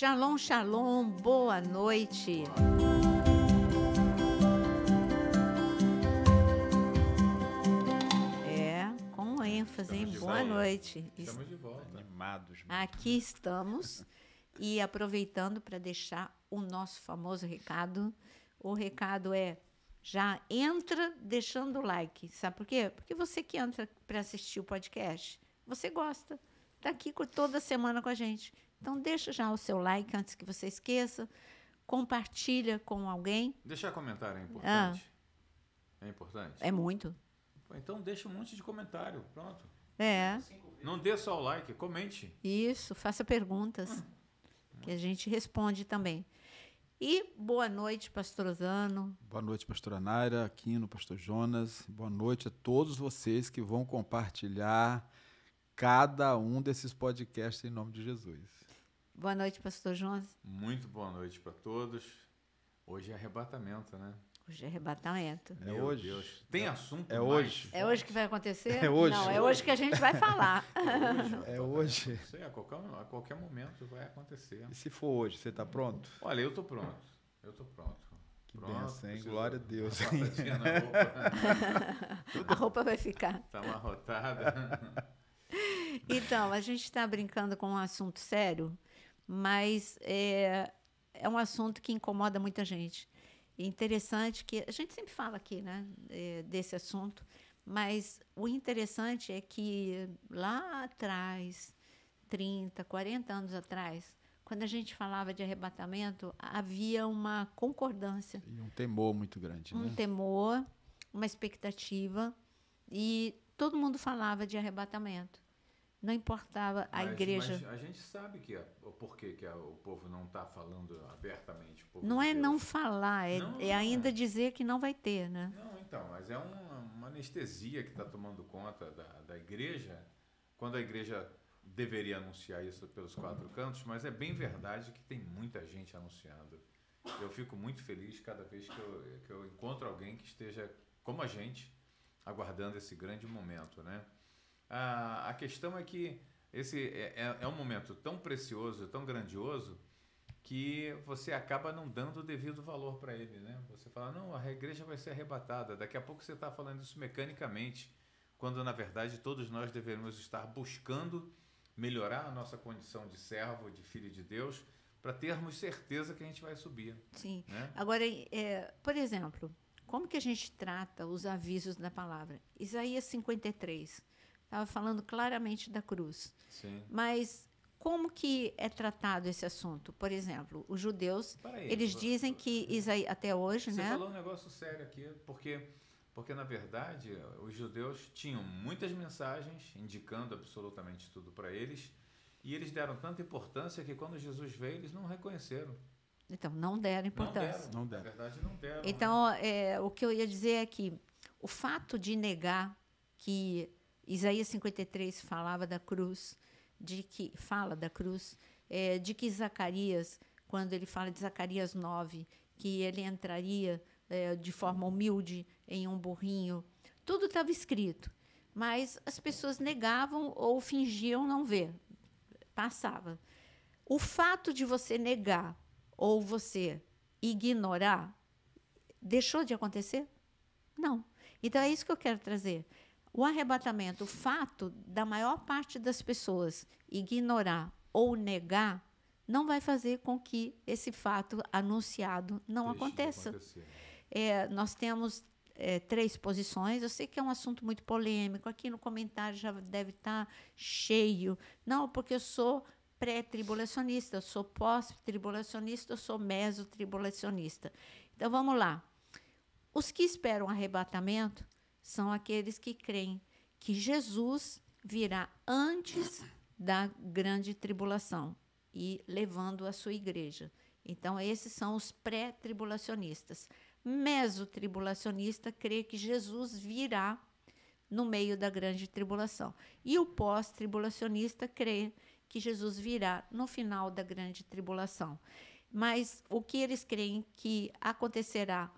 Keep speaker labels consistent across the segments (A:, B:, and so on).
A: Shalom, shalom, boa noite. Com ênfase, hein? Boa noite.
B: Estamos de volta.
C: Animados.
A: Aqui estamos e aproveitando para deixar o nosso famoso recado. O recado é: já entra deixando o like. Sabe por quê? Porque você que entra para assistir o podcast, você gosta. Está aqui toda semana com a gente. Então, deixa já o seu like antes que você esqueça. Compartilha com alguém.
B: Deixar comentário é importante? É importante?
A: É muito.
B: Então, deixa um monte de comentário. Pronto. Não dê só o like, comente.
A: Isso, faça perguntas, que a gente responde também. E boa noite, pastor Osano.
C: Boa noite, pastora Naira, Aquino, pastor Jonas. Boa noite a todos vocês que vão compartilhar cada um desses podcasts em nome de Jesus.
A: Boa noite, pastor Jonas.
B: Muito boa noite para todos. Hoje é arrebatamento, né?
A: Hoje é arrebatamento.
C: É
B: Meu
C: hoje.
B: Deus. Tem assunto
C: É
B: mais
C: hoje.
A: É hoje que vai acontecer?
C: É hoje.
A: Não, é hoje que a gente vai falar.
C: É hoje.
B: Não sei, a qualquer momento vai acontecer.
C: E se for hoje, você está pronto?
B: Olha, eu tô pronto.
C: Que benção, hein? Glória a Deus.
B: Uma passadinha na roupa.
A: A roupa vai ficar.
B: Tá amarrotada.
A: Então, a gente está brincando com um assunto sério, mas é um assunto que incomoda muita gente. É interessante que a gente sempre fala aqui, né, desse assunto, mas o interessante é que lá atrás, 30, 40 anos atrás, quando a gente falava de arrebatamento, havia uma concordância.
C: E um temor muito grande, né?
A: Um temor, uma expectativa, e todo mundo falava de arrebatamento. Não importava a igreja.
B: Mas a gente sabe o porquê que o povo não está falando abertamente.
A: Não é não falar, é ainda dizer que não vai ter, né?
B: Não, então, mas é uma anestesia que está tomando conta da igreja, quando a igreja deveria anunciar isso pelos quatro cantos, mas é bem verdade que tem muita gente anunciando. Eu fico muito feliz cada vez que eu encontro alguém que esteja, como a gente, aguardando esse grande momento, né? A questão é que esse é um momento tão precioso, tão grandioso, que você acaba não dando o devido valor para ele, né? Você fala, não, a igreja vai ser arrebatada. Daqui a pouco você está falando isso mecanicamente, quando, na verdade, todos nós devemos estar buscando melhorar a nossa condição de servo, de filho de Deus, para termos certeza que a gente vai subir.
A: Sim.
B: Né?
A: Agora, por exemplo, como que a gente trata os avisos da palavra? Isaías 53. Estava falando claramente da cruz.
B: Sim.
A: Mas como que é tratado esse assunto? Por exemplo, os judeus, eles dizem que Isaías, até hoje,
B: você
A: né?
B: Você falou um negócio sério aqui, porque, na verdade, os judeus tinham muitas mensagens indicando absolutamente tudo para eles, e eles deram tanta importância que, quando Jesus veio, eles não reconheceram.
A: Então, não deram importância.
B: Não deram. Na verdade, não deram.
A: Então, o que eu ia dizer é que o fato de negar que Isaías 53 falava da cruz, de que Zacarias, quando ele fala de Zacarias 9, que ele entraria de forma humilde em um burrinho, tudo estava escrito, mas as pessoas negavam ou fingiam não ver, passava. O fato de você negar ou você ignorar, deixou de acontecer? Não. Então, é isso que eu quero trazer. O arrebatamento, o fato da maior parte das pessoas ignorar ou negar, não vai fazer com que esse fato anunciado não aconteça. Nós temos 3 posições. Eu sei que é um assunto muito polêmico. Aqui no comentário já deve estar cheio. Não, porque eu sou pré-tribulacionista, eu sou pós-tribulacionista, eu sou mesotribulacionista. Então, vamos lá. Os que esperam arrebatamento são aqueles que creem que Jesus virá antes da grande tribulação e levando a sua igreja. Então, esses são os pré-tribulacionistas. Mesotribulacionista crê que Jesus virá no meio da grande tribulação. E o pós-tribulacionista crê que Jesus virá no final da grande tribulação. Mas o que eles creem que acontecerá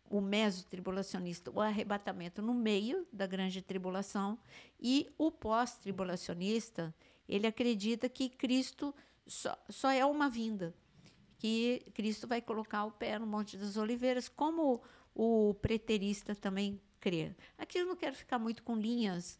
A: o mesotribulacionista, o arrebatamento no meio da grande tribulação, e o pós-tribulacionista, ele acredita que Cristo só é uma vinda, que Cristo vai colocar o pé no Monte das Oliveiras, como o preterista também crê. Aqui eu não quero ficar muito com linhas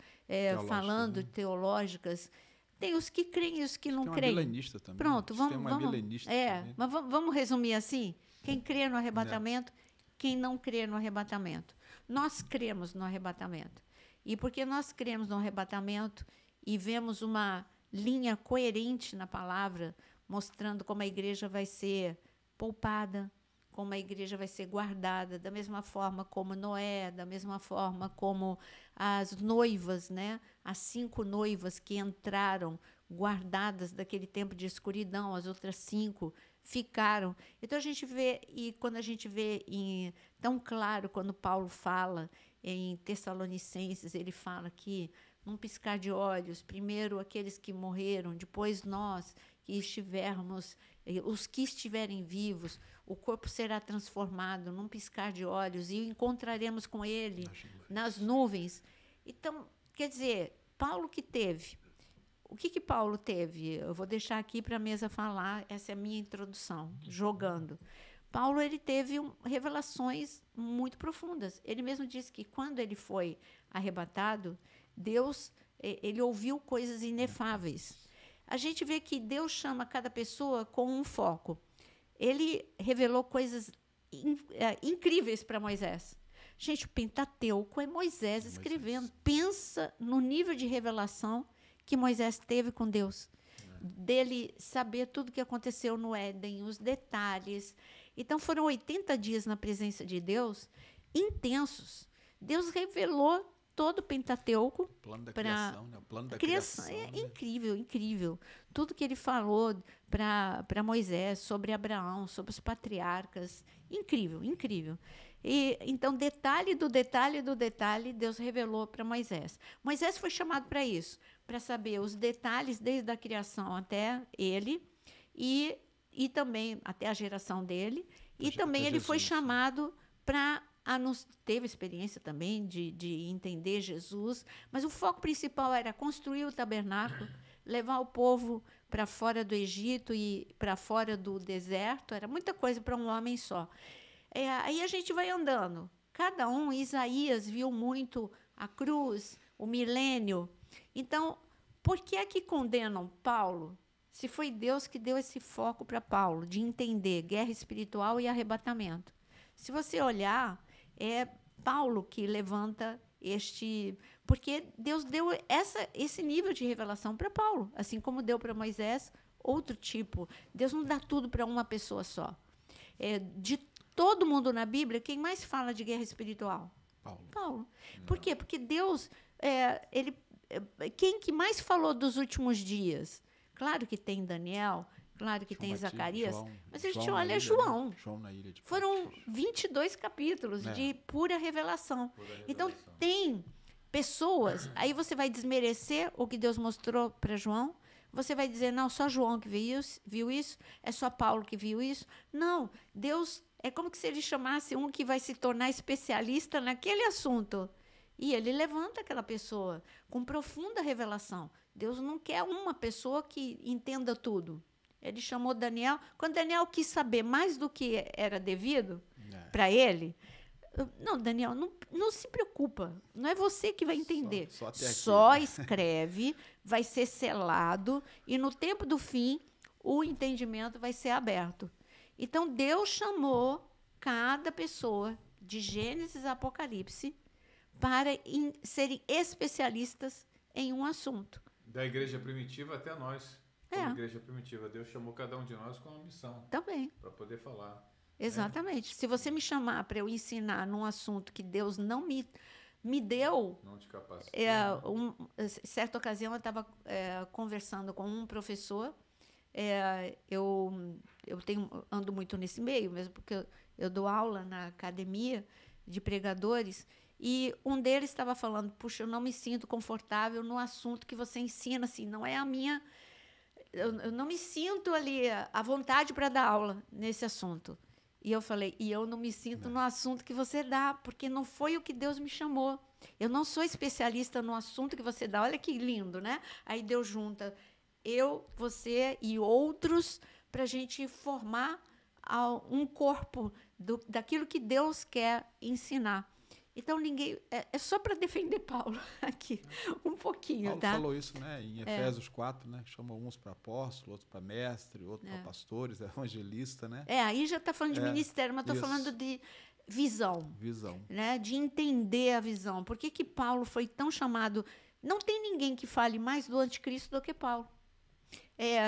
A: falando teológicas. Tem os que creem e os que não
C: tem uma
A: creem.
C: milenista também.
A: Pronto,
C: tem uma milenista também.
A: mas vamos resumir assim? Quem crê no arrebatamento, quem não crê no arrebatamento. Nós cremos no arrebatamento. E porque nós cremos no arrebatamento e vemos uma linha coerente na palavra, mostrando como a igreja vai ser poupada, como a igreja vai ser guardada, da mesma forma como Noé, da mesma forma como as noivas, né? As 5 noivas que entraram guardadas daquele tempo de escuridão, as outras 5 ficaram. Então a gente vê, e quando a gente vê tão claro, quando Paulo fala em Tessalonicenses, ele fala que num piscar de olhos, primeiro aqueles que morreram, depois nós que estivermos, os que estiverem vivos, o corpo será transformado num piscar de olhos e encontraremos com ele nas nuvens. Então, quer dizer, Paulo que teve. O que Paulo teve? Eu vou deixar aqui para a mesa falar, essa é a minha introdução, jogando. Paulo ele teve revelações muito profundas. Ele mesmo disse que quando ele foi arrebatado, Deus, ele ouviu coisas inefáveis. A gente vê que Deus chama cada pessoa com um foco. Ele revelou coisas incríveis para Moisés. Gente, o Pentateuco é Moisés escrevendo. Pensa no nível de revelação que Moisés teve com Deus. Dele saber tudo o que aconteceu no Éden, os detalhes. Então, foram 80 dias na presença de Deus, intensos. Deus revelou todo o Pentateuco.
C: Plano da criação, né? O plano da
A: criação. É incrível, incrível. Tudo que ele falou para Moisés, sobre Abraão, sobre os patriarcas. Incrível, incrível. E, então, detalhe do detalhe do detalhe, Deus revelou para Moisés. Moisés foi chamado para isso, para saber os detalhes desde a criação até ele e também até a geração dele. E também ele foi chamado para... teve experiência também de entender Jesus, mas o foco principal era construir o tabernáculo, levar o povo para fora do Egito e para fora do deserto. Era muita coisa para um homem só. Aí a gente vai andando. Cada um, Isaías viu muito a cruz, o milênio. Então, por que é que condenam Paulo? Se foi Deus que deu esse foco para Paulo, de entender guerra espiritual e arrebatamento. Se você olhar, é Paulo que levanta porque Deus deu esse nível de revelação para Paulo, assim como deu para Moisés, outro tipo. Deus não dá tudo para uma pessoa só. De todo mundo na Bíblia, quem mais fala de guerra espiritual? Paulo. Por quê? Porque Deus, quem que mais falou dos últimos dias? Claro que tem Daniel, claro que tem Zacarias, mas a gente olha João.
C: Na ilha de
A: Foram 22 capítulos de pura revelação. Então, tem pessoas... Aí você vai desmerecer o que Deus mostrou para João? Você vai dizer, não, só João que viu isso? É só Paulo que viu isso? Não, Deus... É como se ele chamasse um que vai se tornar especialista naquele assunto. E ele levanta aquela pessoa com profunda revelação. Deus não quer uma pessoa que entenda tudo. Ele chamou Daniel. Quando Daniel quis saber mais do que era devido para ele, não, Daniel, não se preocupa. Não é você que vai entender. Só escreve, vai ser selado, e no tempo do fim, o entendimento vai ser aberto. Então, Deus chamou cada pessoa, de Gênesis a Apocalipse, para serem especialistas em um assunto.
B: Da igreja primitiva até nós. Como igreja primitiva, Deus chamou cada um de nós com uma missão.
A: Também.
B: Para poder falar.
A: Exatamente. Se você me chamar para eu ensinar num assunto que Deus não me deu...
B: Não te capacitou.
A: Certa ocasião, eu estava conversando com um professor. Eu ando muito nesse meio, mesmo porque eu dou aula na academia de pregadores, e um deles estava falando, puxa, eu não me sinto confortável no assunto que você ensina, assim, não é a minha... Eu não me sinto ali à vontade para dar aula nesse assunto. E eu falei, e eu não me sinto no assunto que você dá, porque não foi o que Deus me chamou. Eu não sou especialista no assunto que você dá. Olha que lindo, né? Aí Deus junta... eu, você e outros, para a gente formar um corpo daquilo que Deus quer ensinar. Então, ninguém. É só para defender Paulo aqui, um pouquinho,
C: Paulo
A: tá?
C: falou isso, né, em Efésios 4, né, que chama uns para apóstolos, outros para mestre, outros para pastores, evangelista, né?
A: Aí já está falando de ministério, mas estou falando de visão.
C: Visão.
A: Né? De entender a visão. Por que Paulo foi tão chamado? Não tem ninguém que fale mais do anticristo do que Paulo.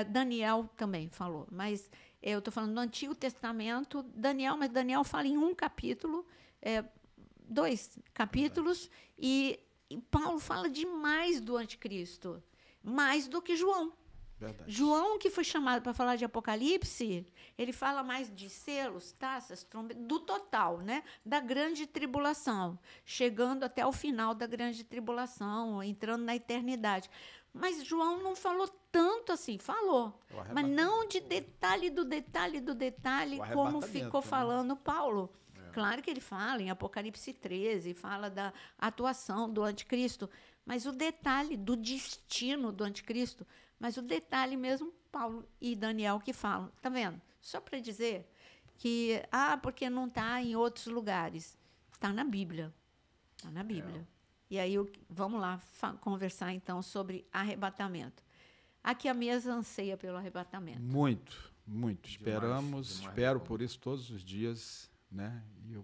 A: Daniel também falou, mas eu estou falando do Antigo Testamento, mas Daniel fala em um capítulo, 2 capítulos, e Paulo fala demais do anticristo, mais do que João.
C: Verdade.
A: João, que foi chamado para falar de Apocalipse, ele fala mais de selos, taças, trombetas, do total, né? Da grande tribulação, chegando até o final da grande tribulação, entrando na eternidade. Mas João não falou tanto assim, falou, mas não de detalhe do detalhe, como ficou falando Paulo. Claro que ele fala em Apocalipse 13, fala da atuação do anticristo, mas o detalhe do destino do anticristo, mas o detalhe mesmo, Paulo e Daniel que falam. Tá vendo? Só para dizer que, porque não está em outros lugares. Está na Bíblia. Está na Bíblia. E aí, vamos lá conversar, então, sobre arrebatamento. Aqui a mesa anseia pelo arrebatamento.
C: Muito, muito. Espero por isso todos os dias, né?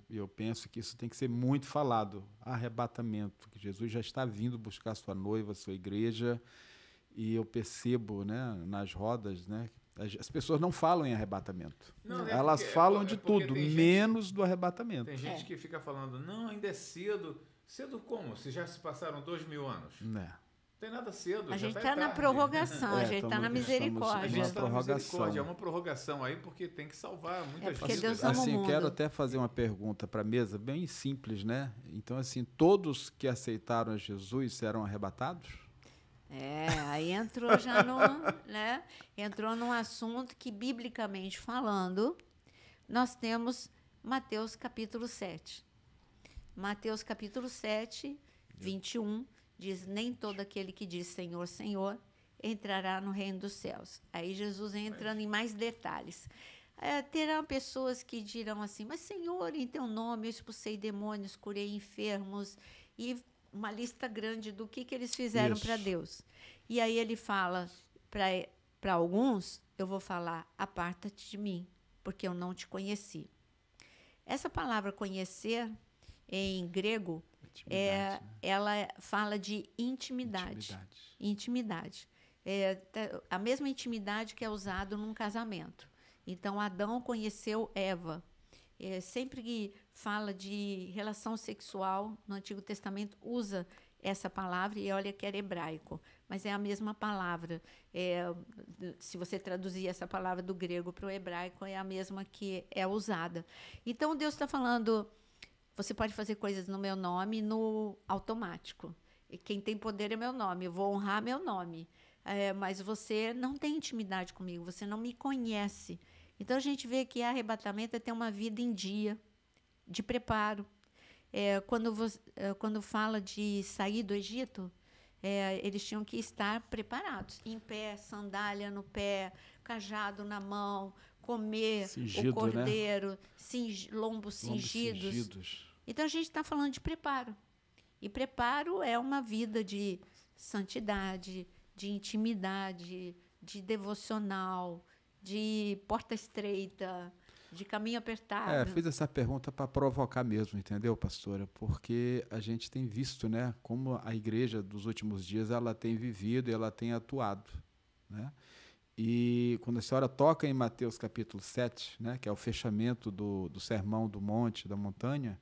C: E eu penso que isso tem que ser muito falado. Arrebatamento, que Jesus já está vindo buscar sua noiva, sua igreja. E eu percebo, né, nas rodas, né, as pessoas não falam em arrebatamento.
B: Não,
C: elas falam de tudo, menos do arrebatamento.
B: Tem gente que fica falando, não, ainda é cedo. Cedo como? Se já se passaram 2000 anos.
C: Né.
B: Não tem nada cedo.
A: A gente está na prorrogação, a gente está na misericórdia.
B: A gente está na misericórdia. É uma prorrogação aí, porque tem que salvar muitas vidas.
A: Deus ama o mundo.
C: Quero até fazer uma pergunta para a mesa, bem simples, né? Então, assim, todos que aceitaram a Jesus serão arrebatados?
A: Aí entrou já entrou num assunto que, biblicamente falando, nós temos Mateus capítulo 7. Mateus capítulo 7, 21, diz, nem todo aquele que diz Senhor, Senhor, entrará no reino dos céus. Aí Jesus entrando em mais detalhes. Terão pessoas que dirão assim, mas Senhor, em teu nome eu expulsei demônios, curei enfermos, e uma lista grande do que eles fizeram para Deus. E aí ele fala para alguns, eu vou falar, aparta-te de mim, porque eu não te conheci. Essa palavra conhecer, em grego, ela fala de intimidade. Intimidade. A mesma intimidade que é usada num casamento. Então, Adão conheceu Eva. Sempre que fala de relação sexual, no Antigo Testamento, usa essa palavra, e olha que era hebraico, mas é a mesma palavra. Se você traduzir essa palavra do grego para o hebraico, é a mesma que é usada. Então, Deus está falando, você pode fazer coisas no meu nome no automático. E quem tem poder é meu nome, eu vou honrar meu nome. Mas você não tem intimidade comigo, você não me conhece. Então, a gente vê que arrebatamento é ter uma vida em dia, de preparo. Quando fala de sair do Egito, eles tinham que estar preparados, em pé, sandália no pé, cajado na mão, comer
C: cingido,
A: o cordeiro, né? Lombos cingidos. Então, a gente está falando de preparo. E preparo é uma vida de santidade, de intimidade, de devocional, de porta estreita, de caminho apertado.
C: Fiz essa pergunta para provocar mesmo, entendeu, pastora? Porque a gente tem visto, né, como a igreja dos últimos dias ela tem vivido e ela tem atuado, né? E quando a senhora toca em Mateus capítulo 7, né, que é o fechamento do Sermão do Monte, da montanha,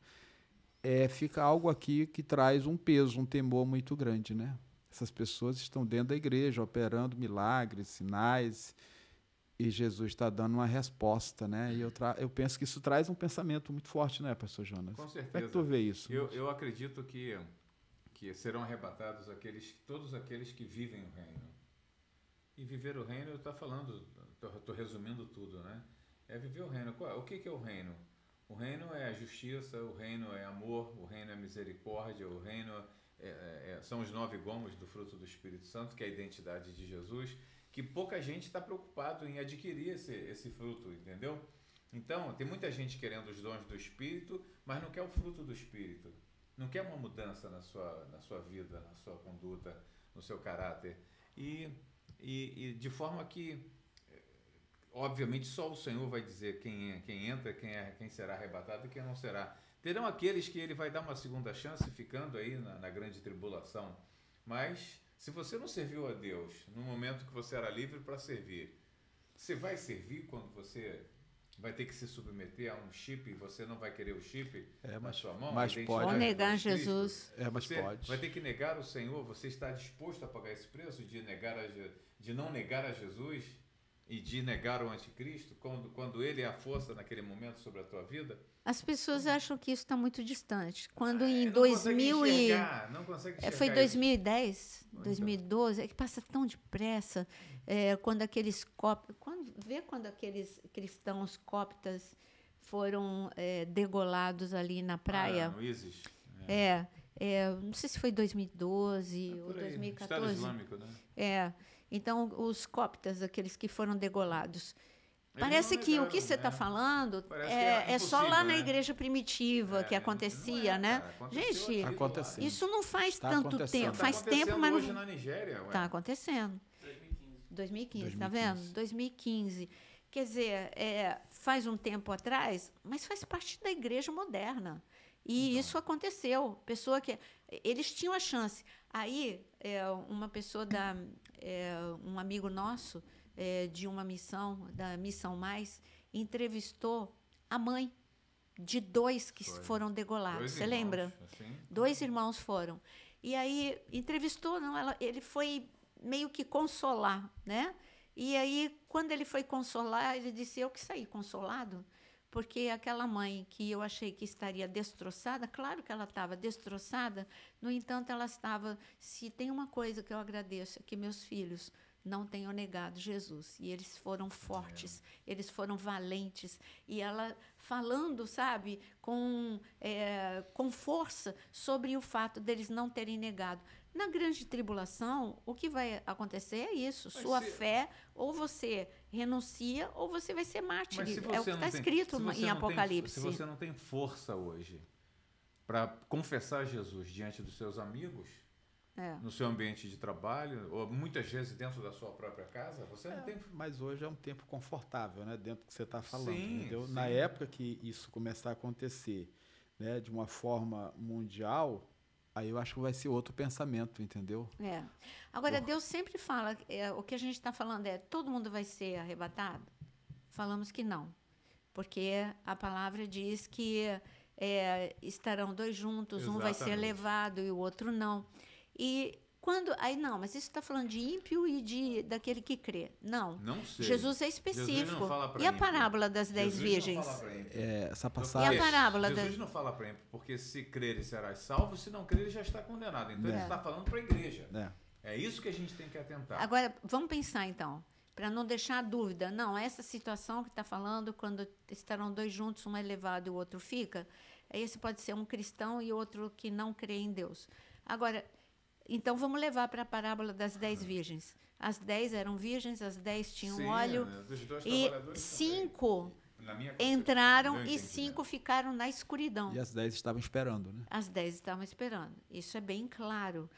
C: fica algo aqui que traz um peso, um temor muito grande, né? Essas pessoas estão dentro da igreja, operando milagres, sinais, e Jesus está dando uma resposta, né? E eu penso que isso traz um pensamento muito forte, né, pastor Jonas?
B: Com certeza.
C: Como é que tu vê isso?
B: Eu acredito que serão arrebatados todos aqueles que vivem o reino. E viver o reino, eu estou resumindo tudo, né? É viver o reino. O que é o reino? O reino é a justiça, o reino é amor, o reino é misericórdia, o reino são os 9 gomos do fruto do Espírito Santo, que é a identidade de Jesus. que pouca gente está preocupado em adquirir esse fruto, entendeu? Então, tem muita gente querendo os dons do Espírito, mas não quer o fruto do Espírito. Não quer uma mudança na sua vida, na sua conduta, no seu caráter. E de forma que, obviamente, só o Senhor vai dizer quem entra, quem será arrebatado e quem não será. Terão aqueles que ele vai dar uma segunda chance, ficando aí na grande tribulação. Mas, se você não serviu a Deus no momento que você era livre para servir, você vai servir quando você vai ter que se submeter a um chip e você não vai querer o chip na sua mão?
C: Mas pode.
A: Ou negar Jesus.
C: Mas
B: você
C: pode.
B: vai ter que negar o Senhor. Você está disposto a pagar esse preço de não negar a Jesus e de negar o anticristo quando ele é a força naquele momento sobre a tua vida?
A: As pessoas acham que isso está muito distante. Quando
B: não
A: em
B: consegue
A: 2000
B: não consegue enxergar
A: foi
B: isso.
A: 2010, 2012, é que passa tão depressa. Quando aqueles quando aqueles cristãos coptas foram degolados ali na praia.
B: No ISIS.
A: Não sei se foi 2012 ou
B: Por aí,
A: 2014.
B: Estado Islâmico, né?
A: Então, os coptas, aqueles que foram degolados.
B: Eles
A: Parece
B: não
A: que o
B: negaram,
A: que você está
B: né?
A: falando
B: Parece que é
A: só lá
B: impossível,
A: na
B: né?
A: igreja primitiva que acontecia,
B: não é,
A: né?
B: cara. Aconteceu
A: Gente,
B: aqui do
C: Acontecendo.
B: lado.
A: isso não faz
C: Está
A: tanto
C: acontecendo.
A: tempo.
C: Tá
A: Faz tempo, mas
B: hoje
A: não
B: na Nigéria, ué.
A: está acontecendo. 2015, tá vendo? 2015. Quer dizer, faz um tempo atrás, mas faz parte da igreja moderna. E isso aconteceu. Pessoa que eles tinham a chance. Aí, uma pessoa um amigo nosso de uma missão, da Missão Mais, entrevistou a mãe de 2 que foram degolados. Você lembra?
B: Assim.
A: 2 irmãos foram. E aí entrevistou, ele foi meio que consolar, né? E aí, quando ele foi consolar, ele disse: eu que saí consolado, porque aquela mãe que eu achei que estaria destroçada, claro que ela estava destroçada, no entanto, ela estava. Se tem uma coisa que eu agradeço, é que meus filhos não tenham negado Jesus. E eles foram fortes, eles foram valentes. E ela falando, sabe, com força sobre o fato deles não terem negado. Na grande tribulação, o que vai acontecer é isso. Sua fé, ou você renuncia, ou você vai ser mártir. É o que está escrito em Apocalipse.
B: Se você não tem força hoje para confessar Jesus diante dos seus amigos, no seu ambiente de trabalho, ou muitas vezes dentro da sua própria casa, você não tem...
C: Mas hoje é um tempo confortável, né? Dentro do que você está falando.
B: Sim,
C: entendeu?
B: sim.
C: Na época que isso começar a acontecer, né, de uma forma mundial, aí eu acho que vai ser outro pensamento, entendeu?
A: Agora, Deus sempre fala, o que a gente está falando todo mundo vai ser arrebatado? Falamos que não, porque a palavra diz que estarão 2 juntos, um vai ser levado e o outro não. E quando... Aí não, mas isso está falando de ímpio e daquele que crê. Não.
B: Não sei.
A: Jesus é específico.
B: Jesus não fala pra
A: e a
B: ímpio.
A: parábola das 10
B: Jesus
A: virgens?
B: não fala pra ímpio.
C: Essa
A: E
C: passagem...
A: a parábola
B: Jesus não fala para ímpio, porque se crer serás salvo, se não crer já está condenado. Então ele está falando para a igreja. É isso que a gente tem que atentar.
A: Agora, vamos pensar então, para não deixar dúvida. Não, essa situação que está falando, quando estarão 2 juntos, um é levado e o outro fica, esse pode ser um cristão e outro que não crê em Deus. Agora, então vamos levar para a parábola das 10 virgens. As 10 eram virgens, as 10 tinham óleo,
B: dos 2
A: e
B: trabalhadores
A: 5
B: Na minha
A: entraram
B: meu
A: e
B: entendimento.
A: 5 ficaram na escuridão.
C: E as 10 estavam esperando, né?
A: As 10 estavam esperando. Isso é bem claro.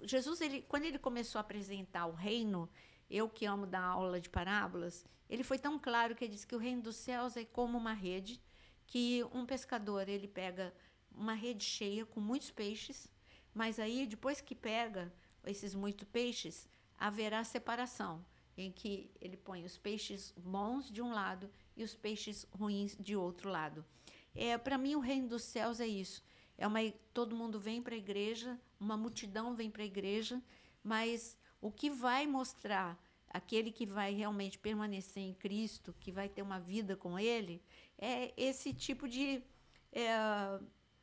A: Jesus, quando ele começou a apresentar o reino, eu que amo dar aula de parábolas, ele foi tão claro que ele disse que o reino dos céus é como uma rede, que um pescador ele pega uma rede cheia com muitos peixes, mas aí, depois que pega esses muitos peixes, haverá separação, em que ele põe os peixes bons de um lado e os peixes ruins de outro lado. Para mim, o reino dos céus é isso. Todo mundo vem para a igreja, uma multidão vem para a igreja, mas o que vai mostrar aquele que vai realmente permanecer em Cristo, que vai ter uma vida com Ele, é esse tipo de...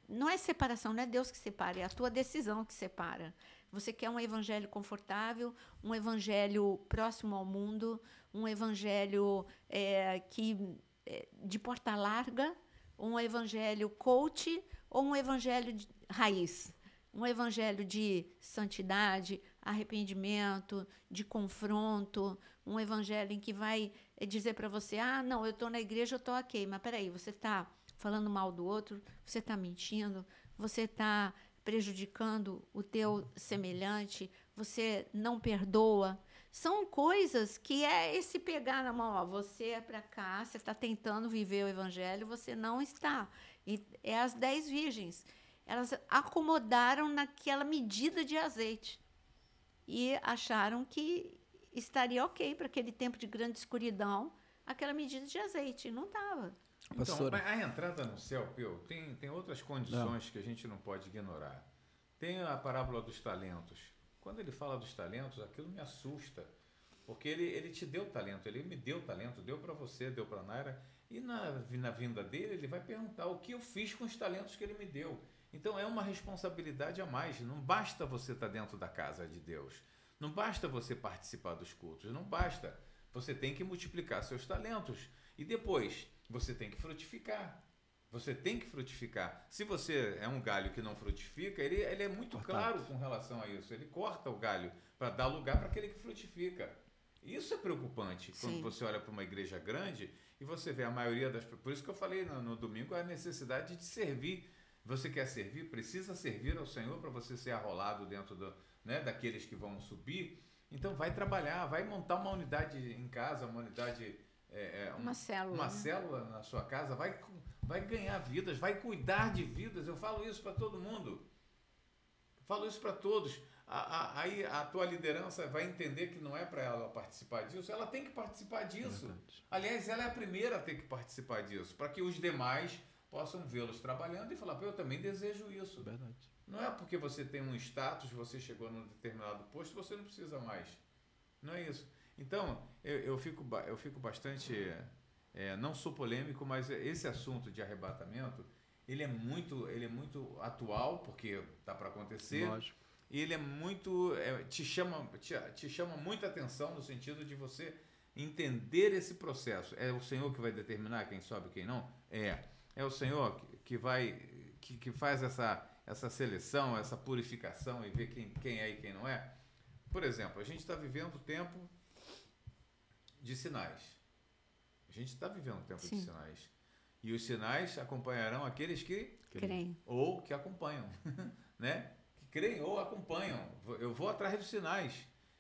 A: não é separação, não é Deus que separa, é a tua decisão que separa. Você quer um evangelho confortável, um evangelho próximo ao mundo, um evangelho de porta larga, um evangelho coach ou um evangelho de raiz, um evangelho de santidade, arrependimento, de confronto, um evangelho em que vai dizer para você, não, eu estou na igreja, eu estou ok, mas peraí, você está falando mal do outro, você está mentindo, você está prejudicando o teu semelhante, você não perdoa. São coisas que é esse pegar na mão, você é para cá, você está tentando viver o evangelho, você não está. E é as 10 virgens. Elas acomodaram naquela medida de azeite e acharam que estaria ok para aquele tempo de grande escuridão, aquela medida de azeite. E não estava.
B: Então, a entrada no céu, Peu, tem outras condições que a gente não pode ignorar. Tem a parábola dos talentos. Quando ele fala dos talentos, aquilo me assusta, porque ele te deu talento, ele me deu talento, deu para você, deu para a Naira, e na vinda dele, ele vai perguntar o que eu fiz com os talentos que ele me deu. Então, é uma responsabilidade a mais. Não basta você estar dentro da casa de Deus, não basta você participar dos cultos, não basta. Você tem que multiplicar seus talentos e depois você tem que frutificar. Você tem que frutificar. Se você é um galho que não frutifica, ele é muito claro com relação a isso. Ele corta o galho para dar lugar para aquele que frutifica. Isso é preocupante. Sim. Quando você olha para uma igreja grande e você vê a maioria das... Por isso que eu falei no domingo, a necessidade de servir. Você quer servir? Precisa servir ao Senhor para você ser arrolado dentro daqueles que vão subir. Então vai trabalhar, vai montar uma unidade em casa, uma unidade...
A: uma célula.
B: Uma célula na sua casa, vai ganhar vidas, vai cuidar de vidas. Eu falo isso para todo mundo. Eu falo isso para todos. Aí a tua liderança vai entender que não é para ela participar disso, ela tem que participar disso. Aliás, ela é a primeira a ter que participar disso, para que os demais possam vê-los trabalhando e falar, eu também desejo isso.
C: Verdade.
B: Não é porque você tem um status, você chegou num determinado posto, você não precisa mais. Não é isso. Então, eu fico bastante... não sou polêmico, mas esse assunto de arrebatamento, ele é muito atual, porque está para acontecer.
C: Lógico.
B: E ele é muito... te chama muita atenção no sentido de você entender esse processo. É o Senhor que vai determinar quem sobe e quem não? É o Senhor que faz essa seleção, essa purificação e vê quem é e quem não é. Por exemplo, a gente está vivendo o tempo de sinais. A gente está vivendo um tempo de sinais. E os sinais acompanharão aqueles que
A: creem.
B: Ou que acompanham. Né? Que creem ou acompanham. Eu vou atrás dos sinais.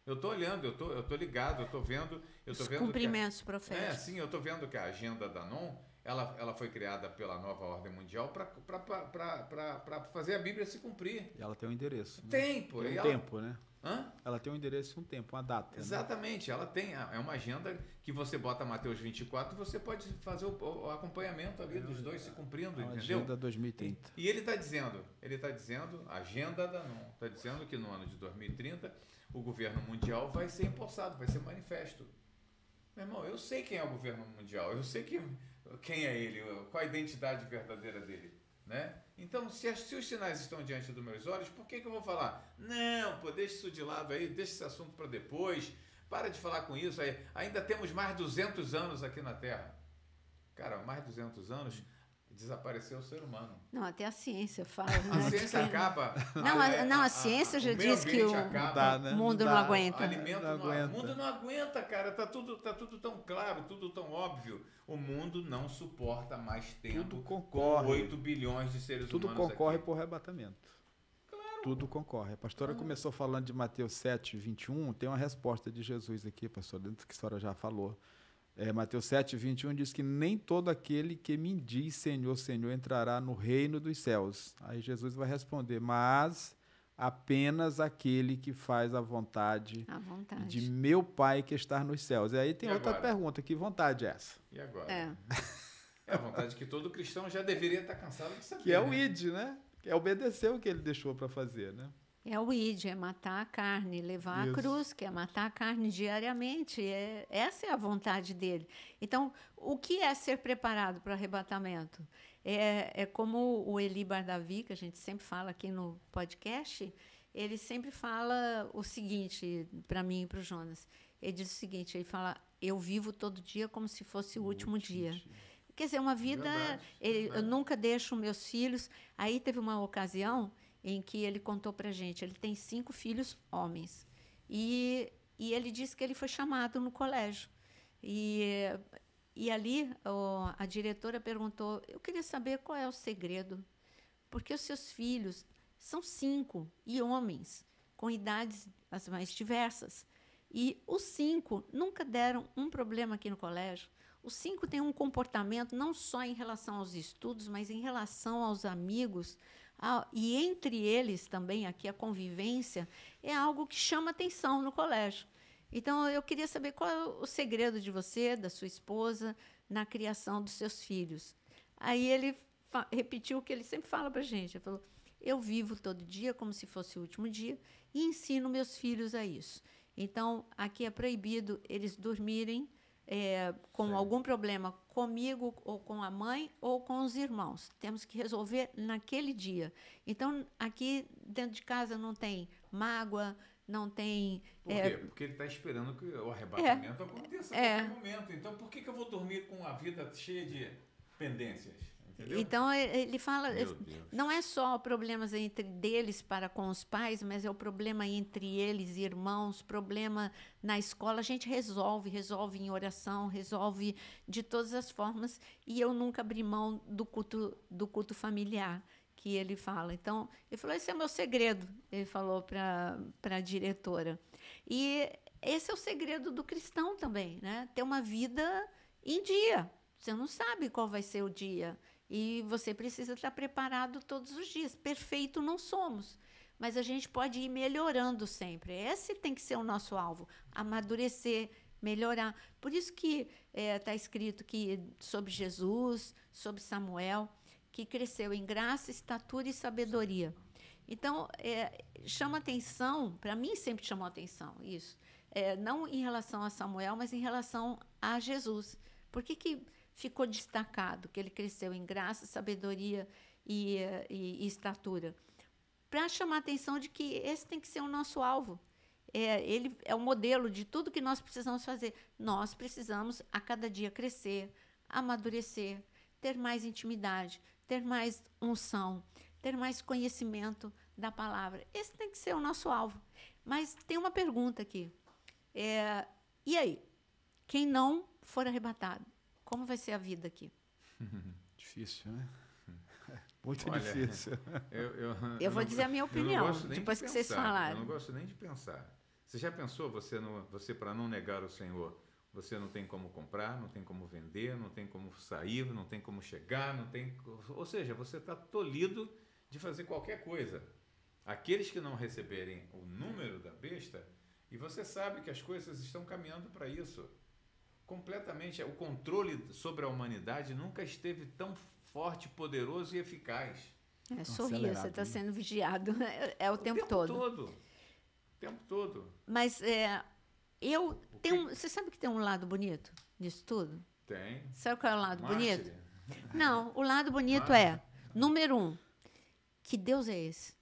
B: Eu estou olhando, eu tô ligado, eu estou vendo...
A: Os cumprimentos proféticos.
B: Sim, eu estou vendo que a agenda da NON, ela foi criada pela nova ordem mundial para fazer a Bíblia se cumprir.
C: E ela tem um endereço.
B: Tem, pô.
C: Tem um tempo, né?
B: Hã?
C: Ela tem um endereço e um tempo, uma data.
B: Exatamente, né? Ela tem. É uma agenda que você bota Mateus 24 e você pode fazer o acompanhamento ali dos dois se cumprindo, entendeu?
C: Agenda 2030.
B: E ele está dizendo, a agenda da NON, está dizendo que no ano de 2030 o governo mundial vai ser empossado, vai ser manifesto. Meu irmão, eu sei quem é o governo mundial, eu sei quem é ele, qual a identidade verdadeira dele. Né? Então, se os sinais estão diante dos meus olhos, por que eu vou falar? Não, pô, deixa isso de lado aí, deixa esse assunto para depois, para de falar com isso aí. Ainda temos mais 200 anos aqui na Terra. Cara, mais 200 anos, desapareceu o ser humano.
A: Não, até a ciência fala.
B: A ciência acaba.
A: A ciência já diz que o mundo não aguenta.
B: O mundo não aguenta, cara. Tá tudo tão claro, tudo tão óbvio. O mundo não suporta mais tempo com 8 bilhões de seres humanos.
C: Tudo concorre por arrebatamento. Claro. Tudo concorre. A pastora começou falando de Mateus 7, 21. Tem uma resposta de Jesus aqui, pastor, dentro do que a senhora já falou. Mateus 7, 21 diz que nem todo aquele que me diz Senhor, Senhor entrará no reino dos céus. Aí Jesus vai responder, mas apenas aquele que faz a vontade de meu Pai que está nos céus. E aí tem outra pergunta, que vontade é essa?
B: E agora? É a vontade que todo cristão já deveria estar cansado de saber.
C: Que é o ID, né? Que é obedecer o que ele deixou para fazer, né?
A: É o ID, é matar a carne, levar a cruz, que é matar a carne diariamente. Essa é a vontade dele. Então, o que é ser preparado para o arrebatamento? É como o Eli Bardavi, que a gente sempre fala aqui no podcast, ele sempre fala o seguinte para mim e para o Jonas. Ele diz o seguinte, ele fala, eu vivo todo dia como se fosse o último dia. Quer dizer, uma vida... Eu nunca deixo meus filhos... Aí teve uma ocasião em que ele contou para a gente, ele tem 5 filhos homens. E ele disse que ele foi chamado no colégio. E ali a diretora perguntou: eu queria saber qual é o segredo, porque os seus filhos são 5 e homens, com idades as mais diversas. E os 5 nunca deram um problema aqui no colégio. Os 5 têm um comportamento não só em relação aos estudos, mas em relação aos amigos. E entre eles também, aqui, a convivência é algo que chama atenção no colégio. Então, eu queria saber qual é o segredo de você, da sua esposa, na criação dos seus filhos. Aí ele repetiu o que ele sempre fala para a gente. Ele falou: eu vivo todo dia como se fosse o último dia e ensino meus filhos a isso. Então, aqui é proibido eles dormirem com algum problema comigo, ou com a mãe, ou com os irmãos. Temos que resolver naquele dia. Então, aqui dentro de casa não tem mágoa, não tem...
B: Por quê? Porque ele está esperando que o arrebatamento aconteça a qualquer momento. Então, por que eu vou dormir com a vida cheia de pendências? Entendeu?
A: Então, ele fala, não é só problemas entre deles para com os pais, mas é o problema entre eles, irmãos, problema na escola. A gente resolve em oração, resolve de todas as formas, e eu nunca abri mão do culto familiar, que ele fala. Então, ele falou: esse é o meu segredo, ele falou para a diretora. E esse é o segredo do cristão também, né? Ter uma vida em dia. Você não sabe qual vai ser o dia. E você precisa estar preparado todos os dias. Perfeito não somos, mas a gente pode ir melhorando sempre. Esse tem que ser o nosso alvo, amadurecer, melhorar. Por isso que está escrito que sobre Jesus, sobre Samuel, que cresceu em graça, estatura e sabedoria. Então, chama atenção, para mim sempre chamou atenção isso, não em relação a Samuel, mas em relação a Jesus. Por que ficou destacado que ele cresceu em graça, sabedoria e estatura? Para chamar a atenção de que esse tem que ser o nosso alvo. Ele é o modelo de tudo que nós precisamos fazer. Nós precisamos, a cada dia, crescer, amadurecer, ter mais intimidade, ter mais unção, ter mais conhecimento da palavra. Esse tem que ser o nosso alvo. Mas tem uma pergunta aqui. E aí? Quem não for arrebatado, como vai ser a vida aqui?
C: Difícil, né? Muito
B: Olha,
C: difícil.
A: Eu vou dizer a minha opinião, depois que vocês falaram.
B: Eu não gosto nem de pensar. Você já pensou, você para não negar o Senhor, você não tem como comprar, não tem como vender, não tem como sair, não tem como chegar, ou seja, você está tolhido de fazer qualquer coisa. Aqueles que não receberem o número da besta, e você sabe que as coisas estão caminhando para isso. Completamente, o controle sobre a humanidade nunca esteve tão forte, poderoso e eficaz.
A: Sorria, você está sendo vigiado o tempo todo. O
B: tempo todo.
A: Mas você sabe que tem um lado bonito nisso tudo?
B: Tem.
A: Sabe qual é o lado
B: Mártire.
A: bonito? Não, o lado bonito número 1, que Deus é esse,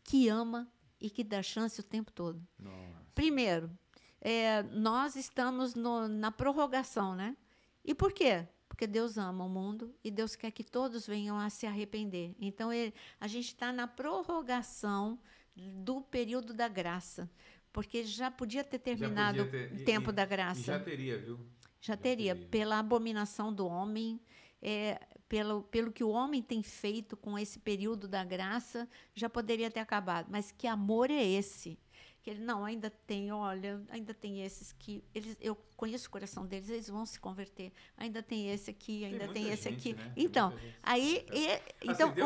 A: que ama e que dá chance o tempo todo.
B: Nossa.
A: Primeiro, nós estamos na prorrogação, né? E por quê? Porque Deus ama o mundo e Deus quer que todos venham a se arrepender. Então, a gente está na prorrogação do período da graça, porque já podia ter terminado o tempo da graça.
B: E já teria, viu?
A: Já teria, pela abominação do homem, pelo que o homem tem feito com esse período da graça, já poderia ter acabado. Mas que amor é esse? Que ele ainda tem esses que eu conheço o coração deles, eles vão se converter. Ainda tem esse aqui, ainda tem esse aqui.
B: Né?
A: Então,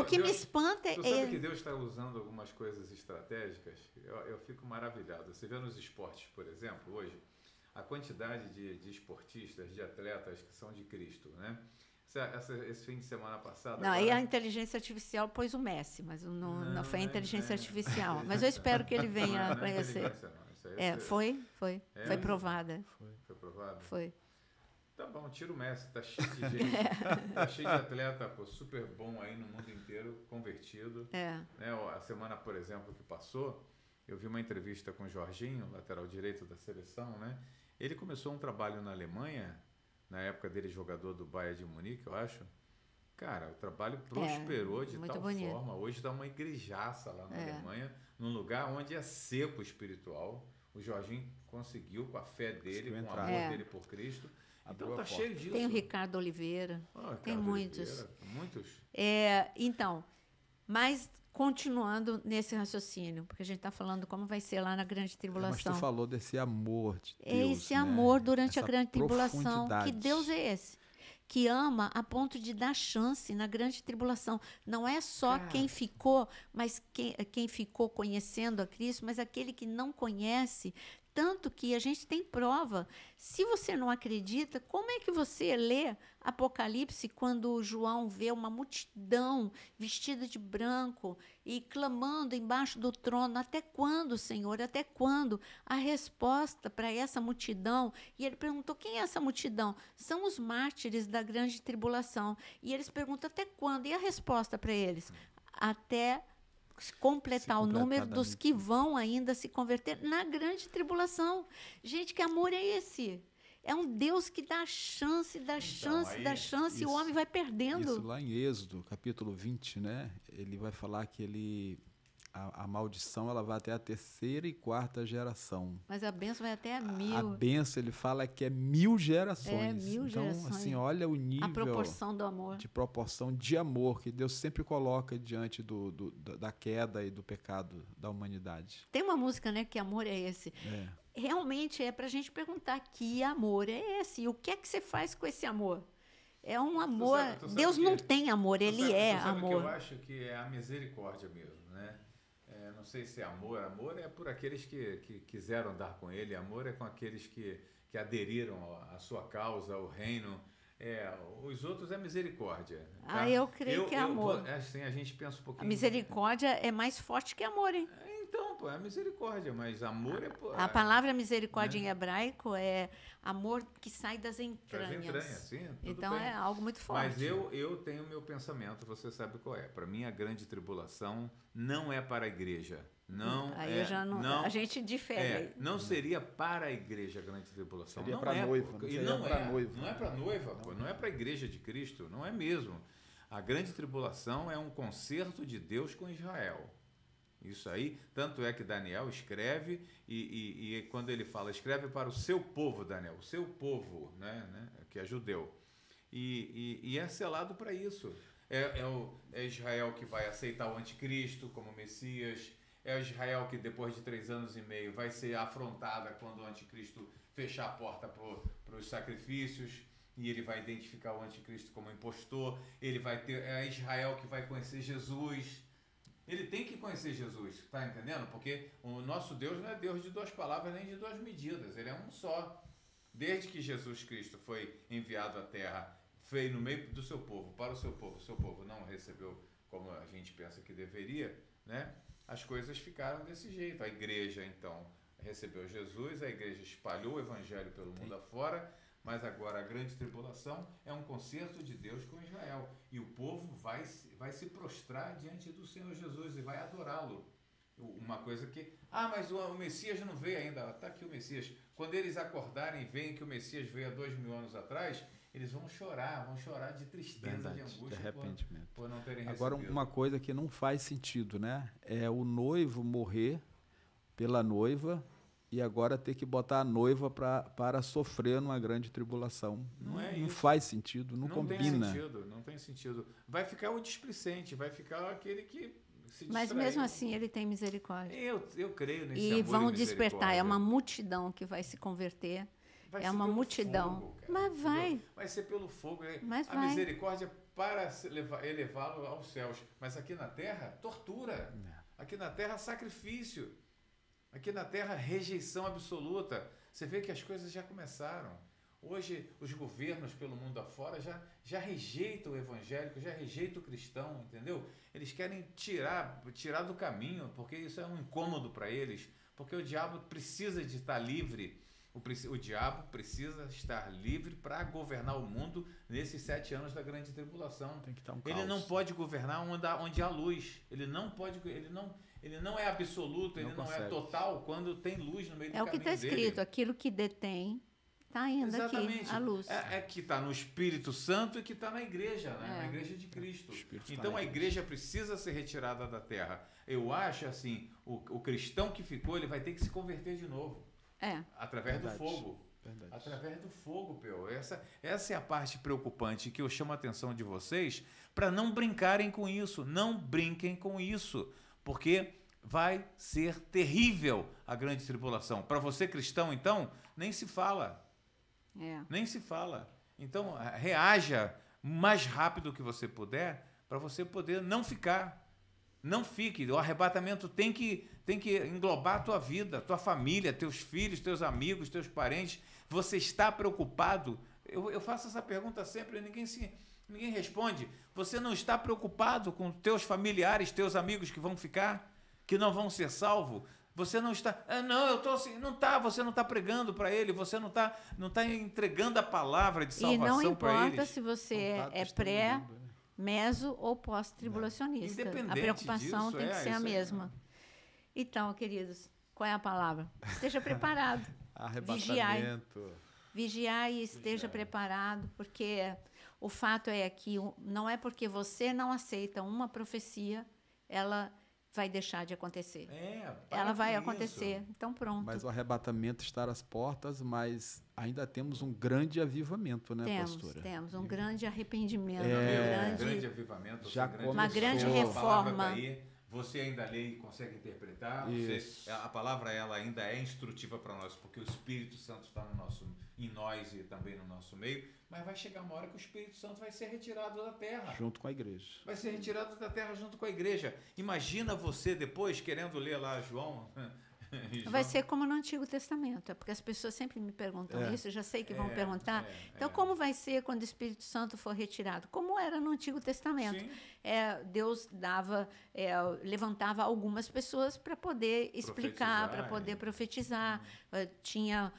A: o que me espanta é...
B: Tu sabe que Deus está usando algumas coisas estratégicas? Eu fico maravilhado. Você vê nos esportes, por exemplo, hoje, a quantidade de esportistas, de atletas que são de Cristo, né? Esse fim de semana passado...
A: Não, aí a inteligência artificial pôs o Messi, mas não foi a inteligência artificial. Mas eu espero que ele venha a conhecer. Foi provada.
B: Foi provada?
A: Foi.
B: Tá bom, tira o Messi, tá cheio de gente, tá cheio de atleta super bom aí no mundo inteiro, convertido. Né? A semana, por exemplo, que passou, eu vi uma entrevista com o Jorginho, lateral direito da seleção, né? Ele começou um trabalho na Alemanha, na época dele jogador do Bayern de Munique, eu acho. Cara, o trabalho prosperou de tal forma. Hoje dá uma igrejaça lá na Alemanha, num lugar onde é seco espiritual, o Jorginho conseguiu, com a fé dele, com o
C: entrar.
B: amor dele por Cristo.
C: Abriu
B: Então
C: a
B: tá
C: porta.
B: cheio disso.
A: Tem o Ricardo Oliveira, tem
B: Ricardo
A: muitos.
B: Oliveira, muitos.
A: Então, mas continuando nesse raciocínio, porque a gente está falando como vai ser lá na grande
C: Mas
A: tribulação.
C: tu falou desse amor de
A: É
C: Deus,
A: esse
C: né?
A: amor durante a
C: Essa
A: grande tribulação.
C: profundidade.
A: Que Deus é esse? Que ama a ponto de dar chance na grande tribulação. Não é só
B: Cara.
A: quem ficou, mas quem ficou conhecendo a Cristo, mas aquele que não conhece. Tanto que a gente tem prova. Se você não acredita, como é que você lê Apocalipse quando João vê uma multidão vestida de branco e clamando embaixo do trono? Até quando, Senhor? Até quando? A resposta para essa multidão, e ele perguntou, quem é essa multidão? São os mártires da grande tribulação. E eles perguntam, até quando? E a resposta para eles? Até completar o número dos que vão ainda se converter na grande tribulação. Gente, que amor é esse? É um Deus que dá chance, dá chance, dá chance, e o homem vai perdendo.
C: Isso lá em Êxodo, capítulo 20, né? Ele vai falar que a maldição ela vai até a 3ª e 4ª geração.
A: Mas a bênção vai até a 1000.
C: A bênção, ele fala que é 1000 gerações.
A: É, 1000
C: então,
A: gerações.
C: assim, olha o nível
A: A proporção do amor.
C: de proporção de amor que Deus sempre coloca diante da queda e do pecado da humanidade.
A: Tem uma música, né, que amor é esse? Realmente é para a gente perguntar que amor é esse? E o que é que você faz com esse amor? É um amor...
B: Tu sabe
A: Deus não tem amor, Ele é
B: tu sabe
A: amor.
B: que eu acho que é a misericórdia mesmo, né? Não sei se é amor. Amor é por aqueles que quiseram andar com Ele. Amor é com aqueles que aderiram à sua causa, ao reino. Os outros é misericórdia. Tá?
A: Eu creio que é amor.
B: Assim, a gente pensa um pouquinho...
A: A misericórdia é mais forte que amor, hein?
B: Então, pô, é misericórdia, mas amor é...
A: A palavra misericórdia em hebraico é amor que sai das entranhas.
B: Das entranhas, sim, tudo
A: então
B: bem.
A: é algo muito forte.
B: Mas eu tenho meu pensamento, você sabe qual é. Para mim, a grande tribulação não é para a igreja. Não
A: aí eu já não, a gente difere.
B: Não seria para a igreja a grande tribulação.
C: Seria
B: não
C: para a noiva.
B: E não é noiva. Não é para a noiva, pô, não é para a igreja de Cristo, não é mesmo. A grande tribulação é um concerto de Deus com Israel. Isso aí, tanto é que Daniel escreve, e quando ele fala, escreve para o seu povo, Daniel, o seu povo, né, que é judeu. E é selado para isso. É Israel que vai aceitar o anticristo como Messias, é Israel que depois de 3 anos e meio vai ser afrontada quando o anticristo fechar a porta para os sacrifícios, e ele vai identificar o anticristo como impostor. É Israel que vai conhecer Jesus. Ele tem que conhecer Jesus, tá entendendo? Porque o nosso Deus não é Deus de 2 palavras nem de 2 medidas, ele é um só. Desde que Jesus Cristo foi enviado à terra, foi no meio do seu povo, para o seu povo não recebeu como a gente pensa que deveria, né? As coisas ficaram desse jeito. A igreja, então, recebeu Jesus, a igreja espalhou o evangelho pelo mundo afora, mas agora a grande tribulação é um concerto de Deus com Israel. E o povo vai se prostrar diante do Senhor Jesus e vai adorá-lo. Uma coisa que... mas o Messias não veio ainda. Está aqui o Messias. Quando eles acordarem e veem que o Messias veio há 2000 anos atrás, eles vão chorar de tristeza, de angústia,
C: de arrependimento.
B: Por não terem
C: Agora,
B: recebido.
C: uma coisa que não faz sentido, né? É o noivo morrer pela noiva e agora ter que botar a noiva para sofrer numa grande tribulação. Não faz sentido, não combina.
B: Não tem sentido. Vai ficar o displicente, vai ficar aquele que se
A: Mas
B: distraiu.
A: mesmo assim ele tem misericórdia.
B: Eu creio nesse
A: E
B: amor
A: vão
B: e
A: despertar, é uma multidão que vai se converter.
B: Vai
A: é
B: ser
A: uma
B: pelo
A: multidão.
B: fogo, cara,
A: mas vai.
B: entendeu? Vai ser pelo fogo.
A: Mas
B: a
A: vai.
B: misericórdia para elevá-lo aos céus. Mas aqui na terra, tortura. Aqui na terra, sacrifício. Aqui na terra, rejeição absoluta. Você vê que as coisas já começaram. Hoje, os governos pelo mundo afora já rejeitam o evangélico, já rejeitam o cristão, entendeu? Eles querem tirar do caminho, porque isso é um incômodo para eles, porque o diabo precisa de estar livre. O diabo precisa estar livre para governar o mundo nesses 7 anos da grande tribulação.
C: Tem que estar
B: Ele não pode governar onde há luz. Ele não é absoluto, ele não é total quando tem luz no meio do caminho dele.
A: É o que está escrito, aquilo que detém está indo aqui a luz.
B: É que está no Espírito Santo e que está na igreja, né? Na igreja de Cristo. Então a igreja precisa ser retirada da terra. Eu acho assim, o cristão que ficou, ele vai ter que se converter de novo. Através do fogo. Verdade. Através do fogo, Peu. Essa é a parte preocupante que eu chamo a atenção de vocês para não brincarem com isso. Não brinquem com isso, porque vai ser terrível a grande tribulação. Para você cristão, então, nem se fala. Nem se fala. Então, reaja o mais rápido que você puder para você poder não ficar. Não fique. O arrebatamento tem que englobar a tua vida, tua família, teus filhos, teus amigos, teus parentes. Você está preocupado? Eu faço essa pergunta sempre e ninguém responde. Você não está preocupado com teus familiares, teus amigos que vão ficar, que não vão ser salvos? Você não está... não, eu estou assim... Não está, você não está pregando para ele, você não está entregando a palavra de salvação para eles.
A: E não importa se você é pré, meso ou pós-tribulacionista. A preocupação tem que ser a mesma. Então, queridos, qual é a palavra? Esteja preparado. Vigiai e esteja preparado, porque o fato é que não é porque você não aceita uma profecia, ela vai deixar de acontecer. Ela vai acontecer. Isso. Então, pronto.
C: Mas o arrebatamento está às portas, mas ainda temos um grande avivamento, né, pastora?
A: Temos um grande arrependimento.
B: Um grande avivamento.
A: Uma grande reforma.
B: Você ainda lê e consegue interpretar. A palavra ela ainda é instrutiva para nós, porque o Espírito Santo está em nós e também no nosso meio. Mas vai chegar uma hora que o Espírito Santo vai ser retirado da terra.
C: Junto com a igreja.
B: Vai ser retirado da terra junto com a igreja. Imagina você depois querendo ler lá João.
A: Vai ser como no Antigo Testamento, porque as pessoas sempre me perguntam isso, eu já sei que vão perguntar. Então, como vai ser quando o Espírito Santo for retirado? Como era no Antigo Testamento? Deus levantava algumas pessoas para poder explicar, para poder profetizar. Tinha,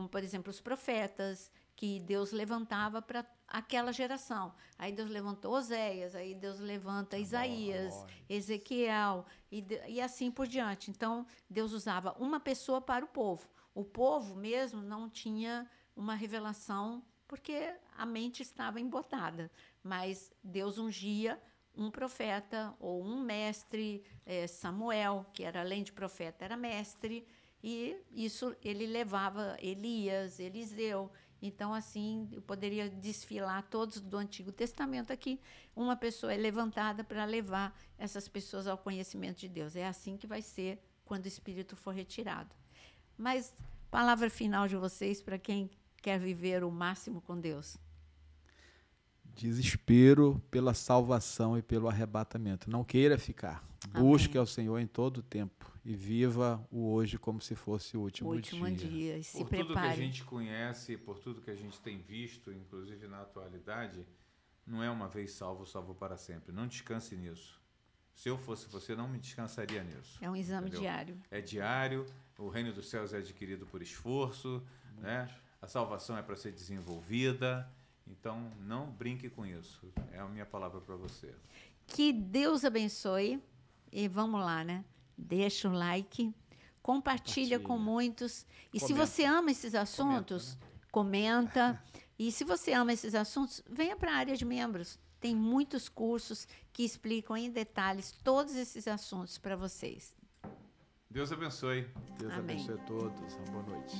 A: por exemplo, os profetas, que Deus levantava para aquela geração. Aí Deus levantou Oséias, aí Deus levanta Isaías, Ezequiel, e assim por diante. Então, Deus usava uma pessoa para o povo. O povo mesmo não tinha uma revelação, porque a mente estava embotada. Mas Deus ungia um profeta ou um mestre, Samuel, que era além de profeta, era mestre, e isso ele levava Elias, Eliseu. Então, assim, eu poderia desfilar todos do Antigo Testamento aqui. Uma pessoa é levantada para levar essas pessoas ao conhecimento de Deus. É assim que vai ser quando o Espírito for retirado. Mas, palavra final de vocês para quem quer viver o máximo com Deus.
C: Desespero pela salvação e pelo arrebatamento. Não queira ficar. Busque ao Senhor em todo o tempo e viva o hoje como se fosse o último dia.
A: E se
B: por
A: prepare.
B: Tudo que a gente conhece, por tudo que a gente tem visto, inclusive na atualidade, não é uma vez salvo para sempre. Não descanse nisso. Se eu fosse você, não me descansaria nisso.
A: É um exame diário.
B: É diário. O reino dos céus é adquirido por esforço, né? A salvação é para ser desenvolvida. Então, não brinque com isso. É a minha palavra para você.
A: Que Deus abençoe. E vamos lá, né? Deixa o like, compartilha com muitos. E se você ama esses assuntos, comenta. E se você ama esses assuntos, venha para a área de membros. Tem muitos cursos que explicam em detalhes todos esses assuntos para vocês.
B: Deus abençoe.
C: Deus abençoe a todos. Uma boa noite.